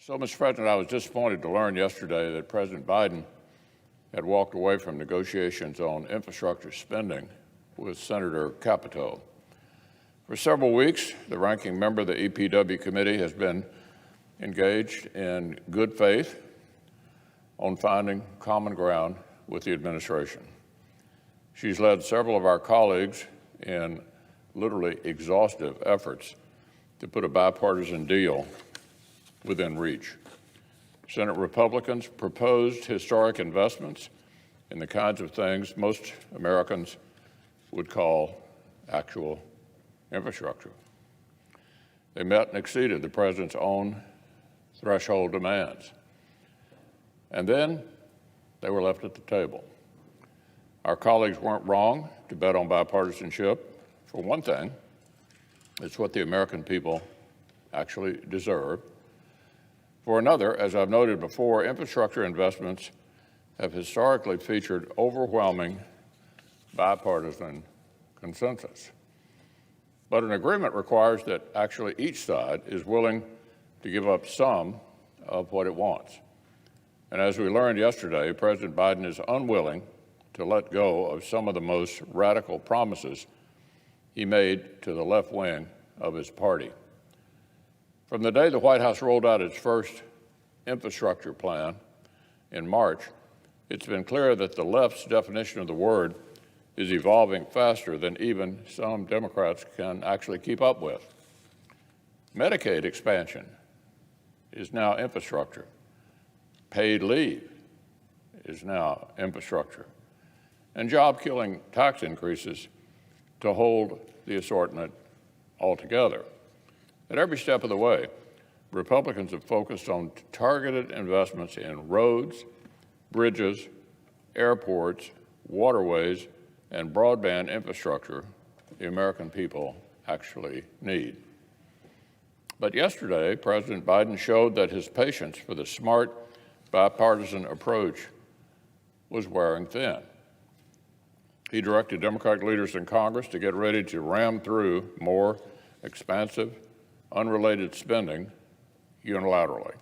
So, Mr. President, I was disappointed to learn yesterday that President Biden had walked away from negotiations on infrastructure spending with Senator Capito. For several weeks, the ranking member of the EPW committee has been engaged in good faith on finding common ground with the administration. She's led several of our colleagues in literally exhaustive efforts to put a bipartisan deal within reach. Senate Republicans proposed historic investments in the kinds of things most Americans would call actual infrastructure. They met and exceeded the president's own threshold demands. And then they were left at the table. Our colleagues weren't wrong to bet on bipartisanship. For one thing, it's what the American people actually deserve. For another, as I've noted before, infrastructure investments have historically featured overwhelming bipartisan consensus. But an agreement requires that actually each side is willing to give up some of what it wants. And as we learned yesterday, President Biden is unwilling to let go of some of the most radical promises he made to the left wing of his party. From the day the White House rolled out its first infrastructure plan in March, it's been clear that the left's definition of the word is evolving faster than even some Democrats can actually keep up with. Medicaid expansion is now infrastructure. Paid leave is now infrastructure. And job-killing tax increases to hold the assortment altogether. At every step of the way, Republicans have focused on targeted investments in roads, bridges, airports, waterways, and broadband infrastructure the American people actually need. But yesterday, President Biden showed that his patience for the smart, bipartisan approach was wearing thin. He directed Democratic leaders in Congress to get ready to ram through more expansive, unrelated spending unilaterally.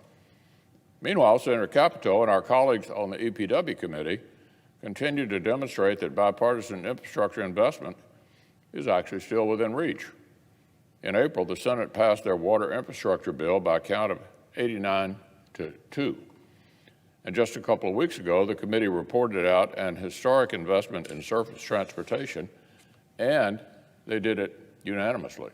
Meanwhile, Senator Capito and our colleagues on the EPW committee continue to demonstrate that bipartisan infrastructure investment is actually still within reach. In April, the Senate passed their water infrastructure bill by a count of 89-2. And just a couple of weeks ago, the committee reported out an historic investment in surface transportation, and they did it unanimously.